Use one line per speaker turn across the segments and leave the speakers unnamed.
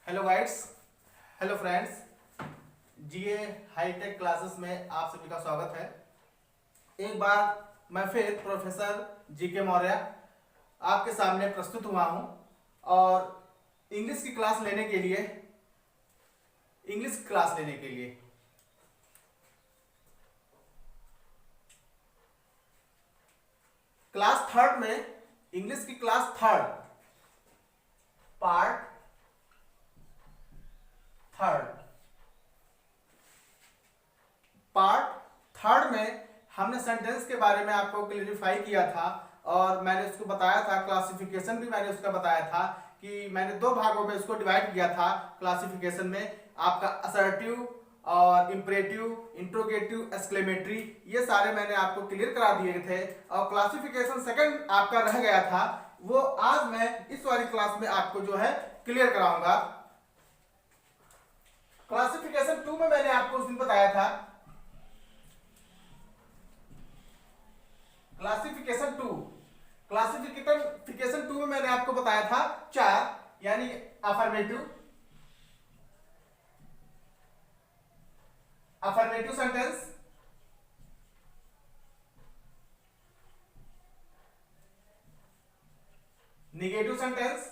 Hello guides, hello friends. GA hi-tech classes में आप सभी का स्वागत है। एक बार मैं फिर प्रोफेसर जीके मौर्य आपके सामने प्रस्तुत हुआ हूं और इंग्लिश क्लास लेने के लिए क्लास थर्ड में, इंग्लिश की क्लास थर्ड, पार्ट थर्ड में हमने सेंटेंस के बारे में आपको क्लेरिफाई किया था और मैंने उसको बताया था, क्लासिफिकेशन भी मैंने उसका बताया था कि मैंने दो भागों में इसको डिवाइड किया था। क्लासिफिकेशन में आपका असर्टिव और इंपरेटिव, इंट्रोगेटिव, एक्सक्लेमेटरी, ये सारे मैंने आपको क्लियर करा दिए थे और क्लासिफिकेशन सेकंड आपका रह गया था, वो आज मैं इस वाली क्लास में आपको जो है क्लियर कराऊंगा। क्लासिफिकेशन 2 में मैंने आपको उस दिन बताया था, क्लासिफिकेशन 2 में मैंने आपको बताया था 4, यानी affirmative sentence, negative sentence,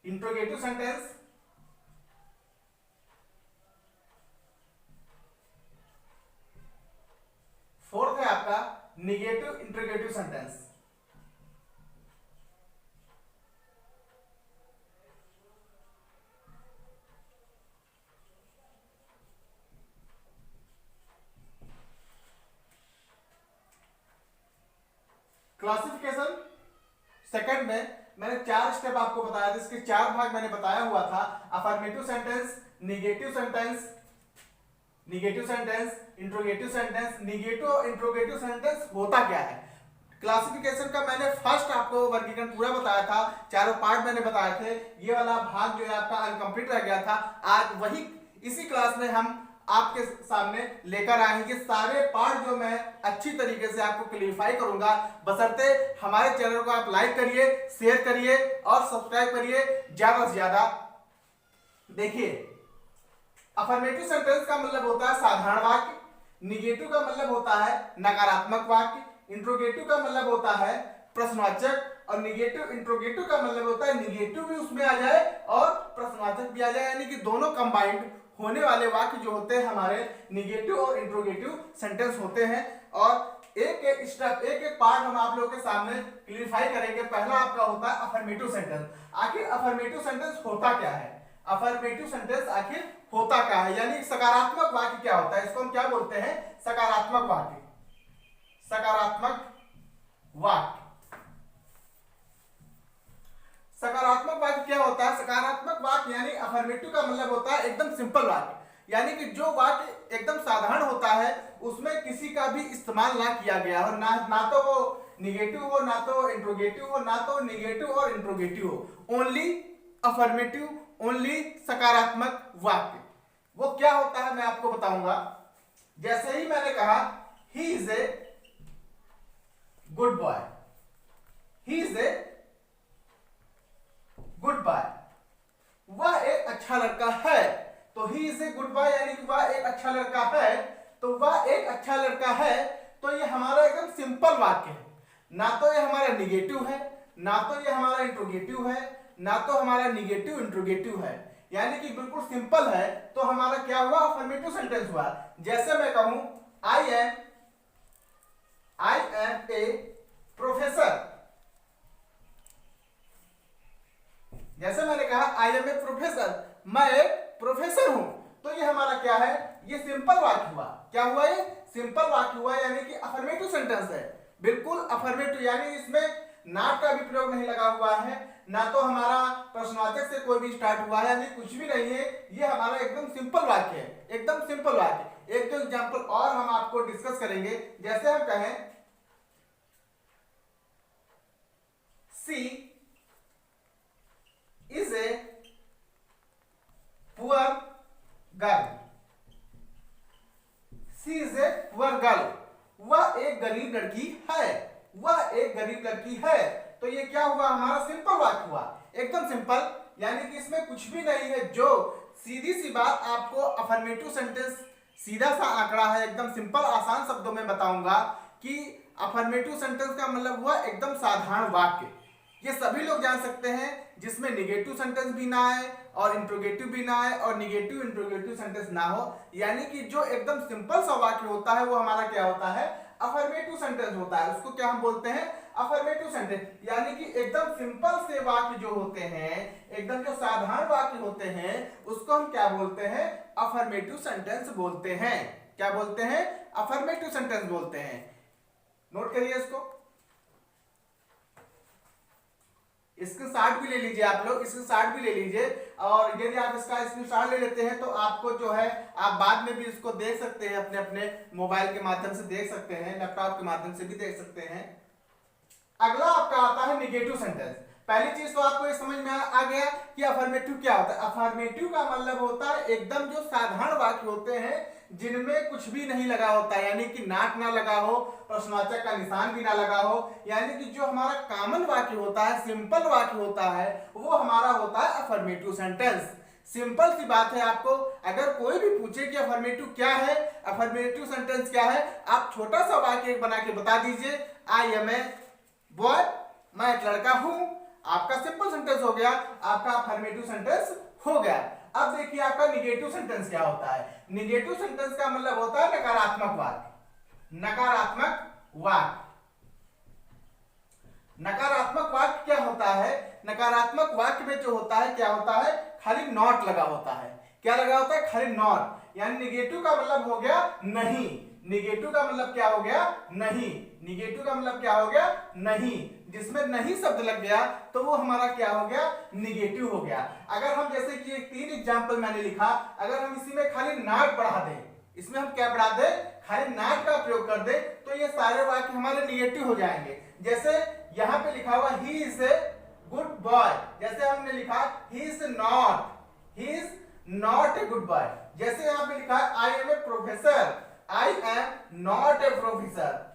interrogative sentence, fourth है आपका negative interrogative sentence. Classification second में मैंने 4 स्टेप आपको बताया था, इसके 4 भाग मैंने बताया हुआ था। Affirmative sentence, negative sentence, interrogative sentence. Negative और इंट्रोगेटिव सेंटेंस होता क्या है? क्लासिफिकेशन का मैंने फर्स्ट आपको वर्गीकरण पूरा बताया था, चारों पार्ट मैंने बताए थे। ये वाला भाग जो है आपका अनकंप्लीट रह गया था। आज वही इसी क्लास में हम आपके सामने लेकर आए हैं। ये सारे पार्ट जो मैं अच्छी तरीके से आपको क्लियरफाई करूंगा, बशर्ते हमारे चैनल को आप लाइक करिए, शेयर करिए और सब्सक्राइब करिए ज्यादा से ज्यादा। देखिए, अफर्मेटिव सेंटेंस का मतलब होता है साधारण वाक्य, निगेटिव का मतलब होता है नकारात्मक वाक्य, इंट्रोगेटिव का मतलब होता है प्रश्नवाचक, और निगेटिव इंट्रोगेटिव का मतलब होता है निगेटिव भी उसमें आ जाए और प्रश्नवाचक भी आ जाए, यानी कि दोनों कंबाइंड होने वाले वाक्य जो होते हैं हमारे निगेटिव और इंट्रोगेटिव सेंटेंस होते हैं। और एक एक स्टेप, एक एक पार्ट हम आप लोगों के सामने क्लियरफाई करेंगे। पहला आपका होता है अफर्मेटिव सेंटेंस। आखिर अफर्मेटिव सेंटेंस होता क्या है? अफर्मेटिव सेंटेंस आखिर होता क्या है, यानी सकारात्मक वाक्य क्या होता है? इसको हम क्या बोलते हैं? सकारात्मक वाक्य। सकारात्मक वाक्य, सकारात्मक वाक्य क्या होता है? सकारात्मक वाक्य यानी अफर्मेटिव का मतलब होता है एकदम सिंपल वाक्य, यानी कि जो वाक्य एकदम साधारण होता है, उसमें किसी का भी इस्तेमाल ना किया गया हो, ना तो वो निगेटिव हो, ना तो इंट्रोगेटिव हो, ना तो निगेटिव और इंट्रोगेटिव हो, ओनली अफर्मेटिव, ओनली सकारात्मक वाक्य। वो क्या होता है मैं आपको बताऊंगा। जैसे ही मैंने कहा ही is a good boy, he is a good boy, वह एक अच्छा लड़का है। तो ही इज ए गुड बॉय यानी कि वह एक अच्छा लड़का है, तो वह एक अच्छा लड़का है, तो ये हमारा एकदम सिंपल वाक्य है। ना तो ये हमारा निगेटिव है, ना तो ये हमारा इंट्रोगेटिव है, ना तो हमारा निगेटिव इंट्रोगेटिव है, यानी कि बिल्कुल सिंपल है। तो हमारा क्या हुआ? अफर्मेटिव सेंटेंस हुआ। जैसे मैं कहूं आई एम ए प्रोफेसर, जैसे मैंने कहा आई एम ए प्रोफेसर, मैं एक प्रोफेसर हूं, तो ये हमारा क्या है? ये सिंपल वाक्य हुआ। क्या हुआ? ये सिंपल वाक्य हुआ, यानी कि अफर्मेटिव सेंटेंस है, बिल्कुल अफर्मेटिव, यानी इसमें नॉट का भी प्रयोग नहीं लगा हुआ है, ना तो हमारा प्रश्नवाचक से कोई भी स्टार्ट हुआ है, यानी कुछ भी नहीं है। ये हमारा एकदम सिंपल वाक्य है, एकदम सिंपल वाक्य। एक दो एग्जांपल और हम आपको डिस्कस करेंगे। जैसे हम कहें she is a poor girl, she is a poor girl, वह एक गरीब लड़की है, वह एक गरीब लड़की है। तो ये क्या हुआ, हमारा सिंपल वाक्य हुआ, एकदम सिंपल, यानी कि इसमें कुछ भी नहीं है। जो सीधी सी बात आपको अफर्मेटिव सेंटेंस सीधा सा आंकड़ा है, एकदम सिंपल आसान शब्दों में बताऊंगा कि अफर्मेटिव सेंटेंस का मतलब हुआ एकदम साधारण वाक्य। ये सभी लोग जान सकते हैं जिसमें निगेटिव सेंटेंस भी ना आए और इंट्रोगेटिव भी ना आए और निगेटिव इंट्रोगेटिव सेंटेंस ना हो, यानी कि जो एकदम सिंपल सा वाक्य होता है वो हमारा क्या होता है, अफर्मेटिव सेंटेंस होता है। उसको क्या हम बोलते हैं, अफर्मेटिव सेंटेंस। यानी कि एकदम सिंपल से वाक्य जो होते हैं, एकदम जो साधारण वाक्य होते हैं, उसको हम क्या बोलते हैं, अफर्मेटिव सेंटेंस बोलते हैं। क्या बोलते हैं, अफर्मेटिव सेंटेंस बोलते हैं। नोट करिए इसको, स्क्रीनशॉट भी ले लीजिए आप लोग, स्क्रीनशॉट भी ले लीजिए। और यदि आप इसका स्क्रीनशॉट ले लेते हैं तो आपको जो है आप बाद में भी इसको देख सकते हैं, अपने अपने मोबाइल के माध्यम से देख सकते हैं, लैपटॉप के माध्यम से भी देख सकते हैं। अगला आपका आता है निगेटिव सेंटेंस। पहली चीज तो आपको ये समझ में आ गया कि अफर्मेटिव क्या होता है। अफर्मेटिव का मतलब होता है एकदम जो साधारण वाक्य होते हैं जिनमें कुछ भी नहीं लगा होता है, यानी कि नाट ना लगा हो, प्रश्नवाचक का निशान भी ना लगा हो, यानी कि जो हमारा कॉमन वाक्य होता है, सिंपल वाक्य होता है, वो हमारा होता है अफर्मेटिव सेंटेंस। सिंपल सी बात है, आपको अगर कोई भी पूछे कि अफर्मेटिव क्या है, अफर्मेटिव सेंटेंस क्या है, आप छोटा सा वाक्य बना के बता दीजिए, आई एम ए बॉय, मैं एक लड़का हूं, आपका सिंपल सेंटेंस हो गया, आपका अफर्मेटिव सेंटेंस हो गया। अब देखिए आपका निगेटिव सेंटेंस क्या होता है। निगेटिव सेंटेंस का मतलब होता है नकारात्मक वाक्य। नकारात्मक वाक्य, नकारात्मक वाक्य क्या होता है, नकारात्मक वाक्य में जो होता है क्या होता है, खाली नॉट लगा होता है। क्या लगा होता है, खाली नॉट। यानी निगेटिव का मतलब हो गया नहीं, निगेटिव का मतलब क्या हो गया, नहीं। निगेटिव का मतलब क्या हो गया, नहीं। जिसमें नहीं शब्द लग गया तो वो हमारा क्या हो गया, निगेटिव हो गया। अगर हम जैसे कि 3 एग्जांपल मैंने लिखा, अगर हम इसी में खाली नॉट बढ़ा दें, इसमें हम क्या बढ़ा दें, खाली नॉट का प्रयोग कर दें, तो ये सारे वाक्य हमारे निगेटिव हो जाएंगे। जैसे यहां पे लिखा हुआ he is a good boy, जैसे हमने लिखा he is not a good boy. जैसे यहां पे लिखा है I am a professor, I am not a professor.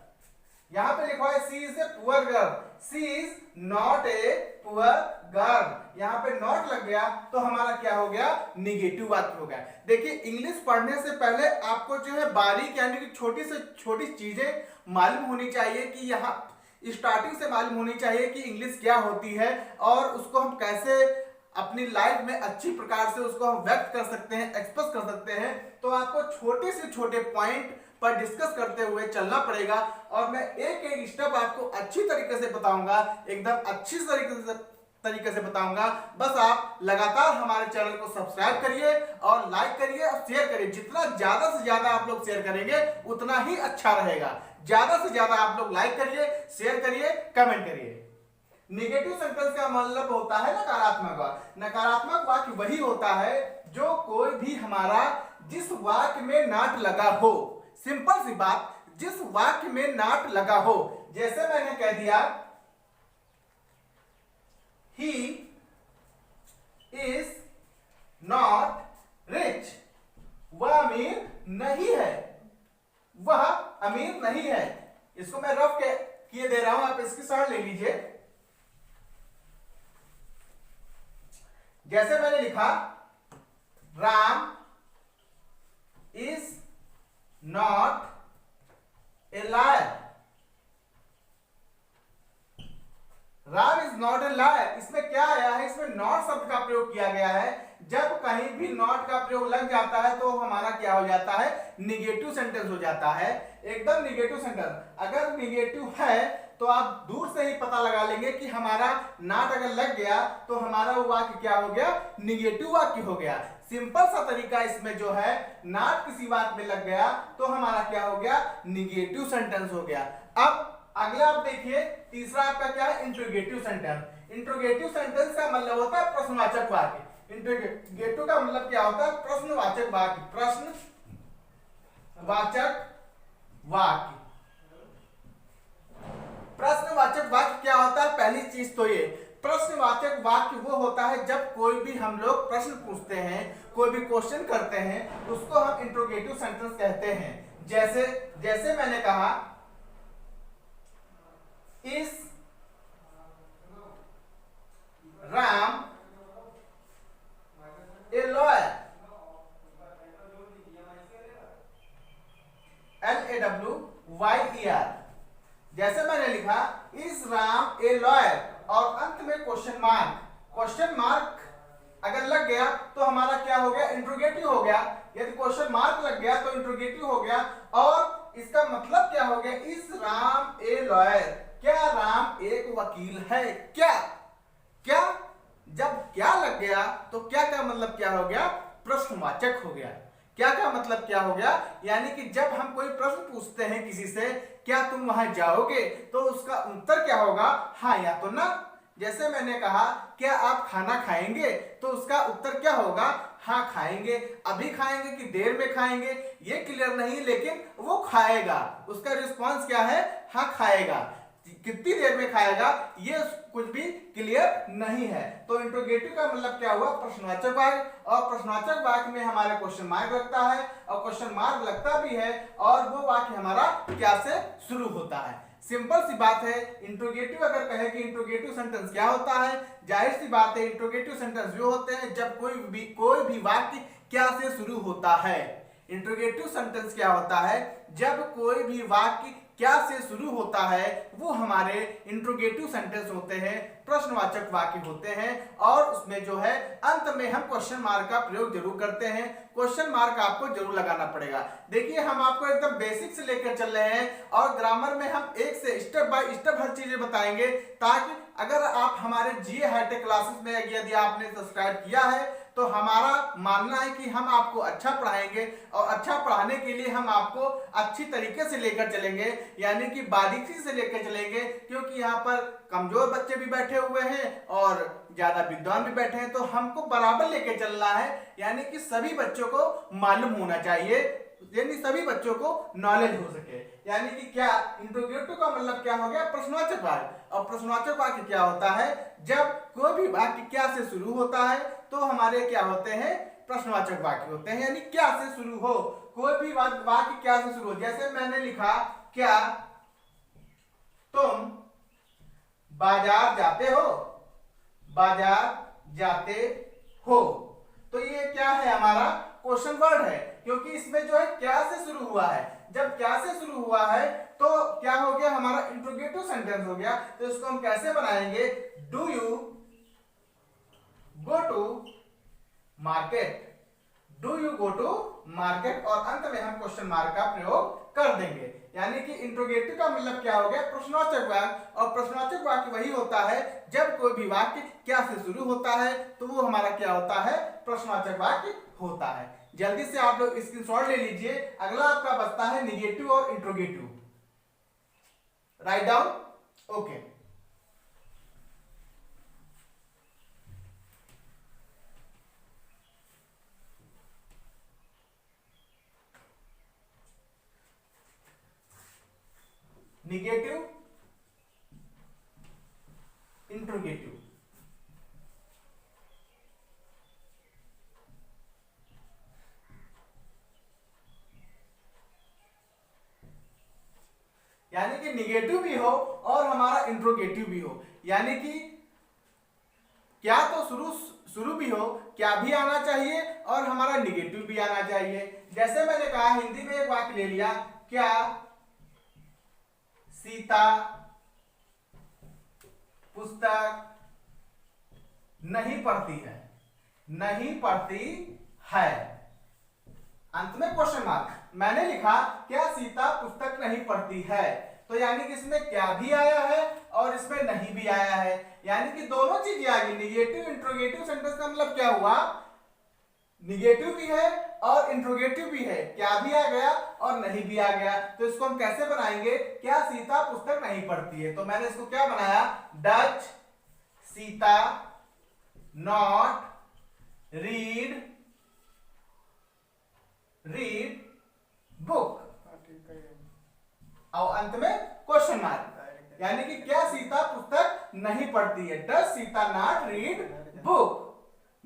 यहां पे लिखा है she is a poor girl, she is not a poor girl. यहां पे नॉट लग गया तो हमारा क्या हो गया, निगेटिव वाक्य हो गया। देखिए इंग्लिश पढ़ने से पहले आपको जो है बारीक यानी कि छोटी से छोटी चीजें मालूम होनी चाहिए, कि यहाँ स्टार्टिंग से मालूम होनी चाहिए कि इंग्लिश क्या होती है और उसको हम कैसे अपनी लाइफ में अच्छी प्रकार से उसको हम व्यक्त कर सकते हैं, एक्सप्रेस कर सकते हैं। तो आपको छोटे से छोटे पॉइंट पर डिस्कस करते हुए चलना पड़ेगा और मैं एक एक स्टेप आपको अच्छी तरीके से बताऊंगा, एकदम अच्छी तरीके से बताऊंगा। बस आप लगातार हमारे चैनल को सब्सक्राइब करिए और लाइक करिए और शेयर करिए। जितना ज्यादा से ज्यादा आप लोग शेयर करेंगे उतना ही अच्छा रहेगा। ज्यादा से ज्यादा आप लोग लाइक करिए, शेयर करिए, कमेंट करिए। निगेटिव सेंटेंस का मतलब होता है नकारात्मक वाक्य। नकारात्मक वाक्य वही होता है जो कोई भी हमारा जिस वाक्य में नॉट लगा हो, सिंपल सी बात, जिस वाक्य में नॉट लगा हो। जैसे मैंने कह दिया ही इज नॉट रिच, वह अमीर नहीं है, वह अमीर नहीं है। इसको मैं रफ किए दे रहा हूं, आप इसकी शरण ले लीजिए। जैसे मैंने लिखा Ram is not A lawyer, Ram is not A lawyer. इसमें क्या आया है, इसमें नॉट शब्द का प्रयोग किया गया है। जब कहीं भी नॉट का प्रयोग लग जाता है तो हमारा क्या हो जाता है, निगेटिव सेंटेंस हो जाता है, एकदम निगेटिव सेंटेंस। अगर निगेटिव है तो आप दूर से ही पता लगा लेंगे कि हमारा नॉट अगर लग गया तो हमारा वो वाक्य क्या हो गया, निगेटिव वाक्य हो गया। सिंपल सा तरीका इसमें जो है, नॉट किसी वाक्य में लग गया तो हमारा क्या हो गया, निगेटिव सेंटेंस हो गया। अब अगला आप देखिए, तीसरा आपका क्या है, इंट्रोगेटिव सेंटेंस। इंट्रोगेटिव सेंटेंस का मतलब होता है प्रश्नवाचक वाक्य। इंट्रोगेटिव का मतलब क्या होता है, प्रश्नवाचक वाक्य। प्रश्नवाचक वाक्य, प्रश्नवाचक वाक्य क्या होता है, पहली चीज तो ये, प्रश्नवाचक वाक्य वो होता है जब कोई भी हम लोग प्रश्न पूछते हैं, कोई भी क्वेश्चन करते हैं, उसको हम इंट्रोगेटिव सेंटेंस कहते हैं। जैसे मैंने कहा इस राम ए लॉयर, LAWYER। जैसे मैंने लिखा इस राम ए लॉयर और अंत में क्वेश्चन मार्क, क्वेश्चन मार्क अगर लग गया तो हमारा क्या हो गया, इंट्रोगेटिव हो गया। यदि क्वेश्चन मार्क लग गया तो इंट्रोगेटिव हो गया। और इसका मतलब क्या हो गया, इस राम ए लॉयर, क्या राम एक वकील है, क्या क्या जब क्या लग गया तो क्या का मतलब क्या हो गया, प्रश्नवाचक हो गया। क्या का मतलब क्या हो गया, यानी कि जब हम कोई प्रश्न पूछते हैं किसी से, क्या तुम वहां जाओगे, तो उसका उत्तर क्या होगा, हाँ या तो ना। जैसे मैंने कहा क्या आप खाना खाएंगे, तो उसका उत्तर क्या होगा, हाँ खाएंगे। अभी खाएंगे कि देर में खाएंगे ये क्लियर नहीं, लेकिन वो खाएगा, उसका रिस्पॉन्स क्या है, हाँ खाएगा। कितनी देर में खाएगा ये कुछ भी क्लियर नहीं है। तो इंट्रोगेटिव का मतलब क्या हुआ, प्रश्नवाचक वाक्य। और प्रश्नवाचक वाक्य में हमारे क्वेश्चन मार्क लगता है, और क्वेश्चन मार्क लगता भी है, और वो वाक्य हमारा क्या से शुरू होता है। सिंपल सी बात है। इंट्रोगेटिव अगर कहे कि इंट्रोगेटिव सेंटेंस क्या होता है, जाहिर सी बात है इंट्रोगेटिव सेंटेंस वो होते हैं जब कोई भी वाक्य क्या से शुरू होता है। इंट्रोगेटिव सेंटेंस क्या होता है, जब कोई भी वाक्य क्या से शुरू होता है वो हमारे इंट्रोगेटिव सेंटेंस होते हैं, प्रश्नवाचक वाक्य होते हैं। और उसमें जो है अंत में हम क्वेश्चन मार्क का प्रयोग जरूर करते हैं। क्वेश्चन मार्क आपको जरूर लगाना पड़ेगा। देखिए हम आपको एकदम बेसिक से लेकर चल रहे हैं, और ग्रामर में हम एक से स्टेप बाय स्टेप हर चीजें बताएंगे, ताकि अगर आप हमारे जीए हाईटेक क्लासेस में यदि आपने सब्सक्राइब किया है तो हमारा मानना है कि हम आपको अच्छा पढ़ाएंगे, और अच्छा पढ़ाने के लिए हम आपको अच्छी तरीके से लेकर चलेंगे, यानी कि बारीकी से लेकर चलेंगे। क्योंकि यहाँ पर कमजोर बच्चे भी बैठे हुए हैं और ज्यादा विद्वान भी बैठे हैं, तो हमको बराबर लेकर चलना है, यानी कि सभी बच्चों को मालूम होना चाहिए, यानी सभी बच्चों को नॉलेज हो सके। यानी कि क्या इंट्रोगेटिव का मतलब क्या हो गया, प्रश्नवाचक वाक्य। और प्रश्नवाचक वाक्य क्या होता है, जब कोई भी वाक्य क्या से शुरू होता है तो हमारे क्या होते हैं, प्रश्नवाचक वाक्य होते हैं, यानी क्या से शुरू हो, कोई भी वाक्य क्या से शुरू हो। जैसे मैंने लिखा क्या तुम बाजार जाते हो, बाजार जाते हो, तो ये क्या है, हमारा क्वेश्चन वर्ड है, क्योंकि इसमें जो है क्या से शुरू हुआ है। जब क्या से शुरू हुआ है तो क्या हो गया, हमारा इंट्रोगेटिव सेंटेंस हो गया। तो इसको हम कैसे बनाएंगे, do you go to market, do you go to market, और अंत में हम क्वेश्चन मार्क का प्रयोग कर देंगे। यानी कि इंट्रोगेटिव का मतलब क्या हो गया, प्रश्नवाचक वाक्य। और प्रश्नवाचक वाक्य वही होता है जब कोई भी वाक्य क्या से शुरू होता है तो वो हमारा क्या होता है, प्रश्नवाचक वाक्य होता है। जल्दी से आप लोग स्क्रीनशॉट ले लीजिए। अगला आपका बचता है निगेटिव और interrogative. Write down, okay. Negative, interrogative. यानी कि निगेटिव भी हो और हमारा इंट्रोगेटिव भी हो, यानी कि क्या तो शुरू भी हो, क्या भी आना चाहिए, और हमारा निगेटिव भी आना चाहिए। जैसे मैंने कहा हिंदी में एक वाक्य ले लिया, क्या सीता पुस्तक नहीं पढ़ती है, नहीं पढ़ती है, अंत में क्वेश्चन मार्क। मैंने लिखा क्या सीता पुस्तक नहीं पढ़ती है, तो यानी कि इसमें क्या भी आया है और इसमें नहीं भी आया है, यानी कि दोनों चीजें आ गई। निगेटिव इंट्रोगेटिव सेंटेंस का मतलब क्या हुआ, निगेटिव भी है और इंट्रोगेटिव भी है, क्या भी आ गया और नहीं भी आ गया। तो इसको हम कैसे बनाएंगे, क्या सीता पुस्तक नहीं पढ़ती है, तो मैंने इसको क्या बनाया, Dutch Sita not read book, और अंत में क्वेश्चन मार्क। यानी कि क्या सीता पुस्तक नहीं पढ़ती है, does Sita not read book,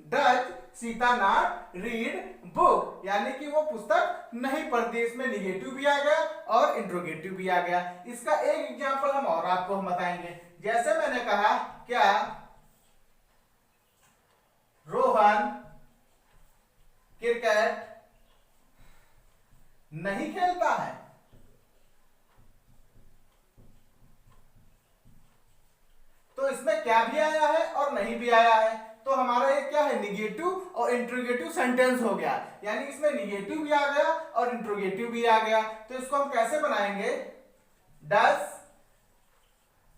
does Sita not read book, यानी कि वो पुस्तक नहीं पढ़ती। इसमें निगेटिव भी आ गया और इंट्रोगेटिव भी आ गया। इसका एक एग्जांपल हम और आपको हम बताएंगे। जैसे मैंने कहा क्या रोहन क्रिकेट नहीं खेलता है। तो इसमें क्या भी आया है और नहीं भी आया है, तो हमारा ये क्या है, निगेटिव और इंट्रोगेटिव सेंटेंस हो गया। यानी इसमें निगेटिव भी आ गया और इंट्रोगेटिव भी आ गया। तो इसको हम कैसे बनाएंगे, does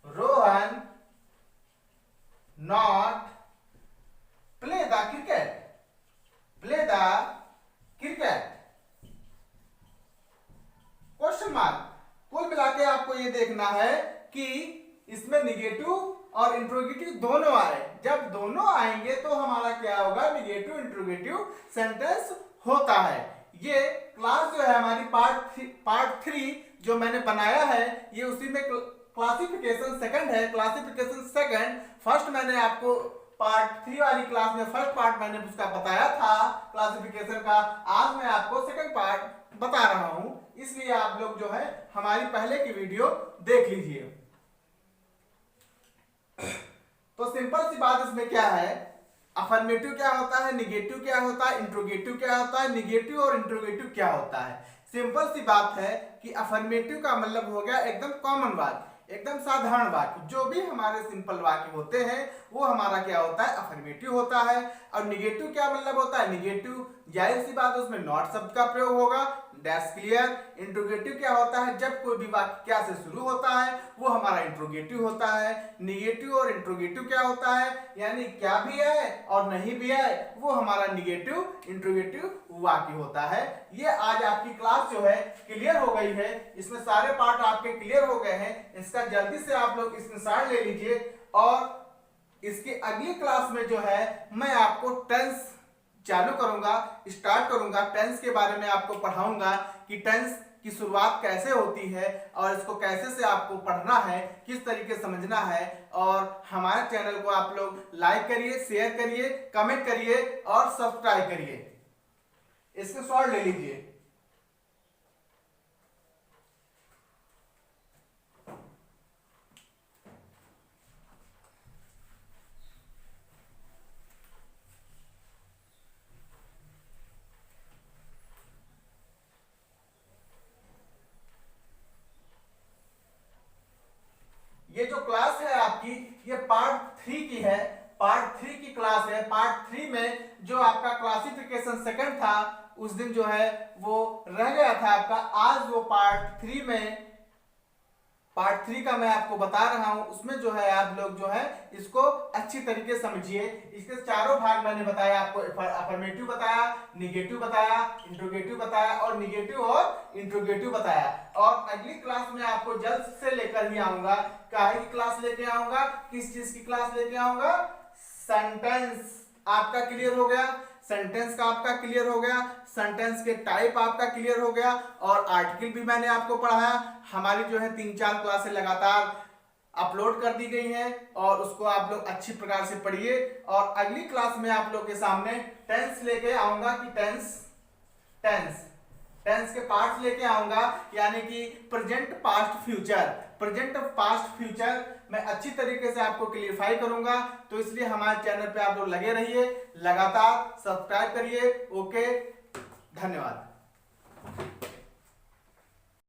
Rohan not play the cricket, play the cricket, question mark. कुल मिला के आपको ये देखना है कि इसमें निगेटिव और इंट्रोगेटिव दोनों आए। जब दोनों आएंगे तो हमारा क्या होगा, निगेटिव इंट्रोगेटिव सेंटेंस होता है। ये क्लास जो है हमारी पार्ट 3 जो मैंने बनाया है, ये उसी में क्लासिफिकेशन सेकंड है। क्लासिफिकेशन सेकंड, फर्स्ट मैंने आपको पार्ट 3 वाली क्लास में फर्स्ट पार्ट मैंने उसका बताया था क्लासिफिकेशन का। आज मैं आपको सेकंड पार्ट बता रहा हूं, इसलिए आप लोग जो है हमारी पहले की वीडियो देख लीजिए। तो सिंपल सी बात इसमें क्या है, अफर्मेटिव क्या होता है, निगेटिव क्या होता है, इंट्रोगेटिव क्या होता है, निगेटिव और इंट्रोगेटिव क्या होता है। सिंपल सी बात है कि अफर्मेटिव का मतलब हो गया एकदम कॉमन वाक्य, एकदम साधारण वाक्य। जो भी हमारे सिंपल वाक्य होते हैं वो हमारा क्या होता है, अफर्मेटिव होता है। और निगेटिव क्या मतलब होता है, निगेटिव जाहिर सी बात है उसमें नॉट शब्द का प्रयोग होगा, दैट्स क्लियर। इंट्रोगेटिव क्या होता है, जब कोई भी वाक्य क्या से शुरू होता है वो हमारा इंट्रोगेटिव होता है। निगेटिव और इंट्रोगेटिव क्या होता है, यानी क्या भी है और नहीं भी है वो हमारा निगेटिव इंट्रोगेटिव वाक्य होता है। ये आज आपकी क्लास जो है क्लियर हो गई है, इसमें सारे पार्ट आपके क्लियर हो गए हैं। इसका जल्दी से आप लोग स्क्रीनशॉट ले लीजिए और इसके अगली क्लास में जो है मैं आपको टेंस चालू करूंगा, स्टार्ट करूंगा। टेंस के बारे में आपको पढ़ाऊंगा कि टेंस की शुरुआत कैसे होती है और इसको कैसे से आपको पढ़ना है, किस तरीके समझना है। और हमारे चैनल को आप लोग लाइक करिए, शेयर करिए, कमेंट करिए और सब्सक्राइब करिए। इसके शॉर्ट ले लीजिए। ये जो क्लास है आपकी, ये पार्ट 3 की है, पार्ट 3 की क्लास है। पार्ट 3 में जो आपका क्लासिफिकेशन सेकंड था उस दिन जो है वो रह गया था आपका। आज वो पार्ट 3 में, पार्ट 3 का मैं आपको बता रहा हूं, उसमें जो है आप लोग जो है इसको अच्छी तरीके समझिए। इसके चारों भाग मैंने बताया आपको, अफर्मेटिव बताया, निगेटिव बताया, इंट्रोगेटिव बताया और निगेटिव और इंट्रोगेटिव बताया। और अगली क्लास में आपको जल्द से लेकर ही आऊंगा। काहे की क्लास लेके आऊंगा, किस चीज की क्लास लेके आऊंगा, सेंटेंस आपका क्लियर हो गया, सेंटेंस का आपका क्लियर हो गया, सेंटेंस के टाइप आपका क्लियर हो गया और आर्टिकल भी मैंने आपको पढ़ाया। हमारी जो है 3-4 क्लासें लगातार अपलोड कर दी गई हैं और उसको आप लोग अच्छी प्रकार से पढ़िए। और अगली क्लास में आप लोग के सामने टेंस लेके आऊंगा कि टेंस के पार्ट्स लेके आऊंगा, यानी कि present past future, present past future मैं अच्छी तरीके से आपको क्लियरफाई करूंगा। तो इसलिए हमारे चैनल पे आप लोग लगे रहिए, लगातार सब्सक्राइब करिए। ओके, धन्यवाद।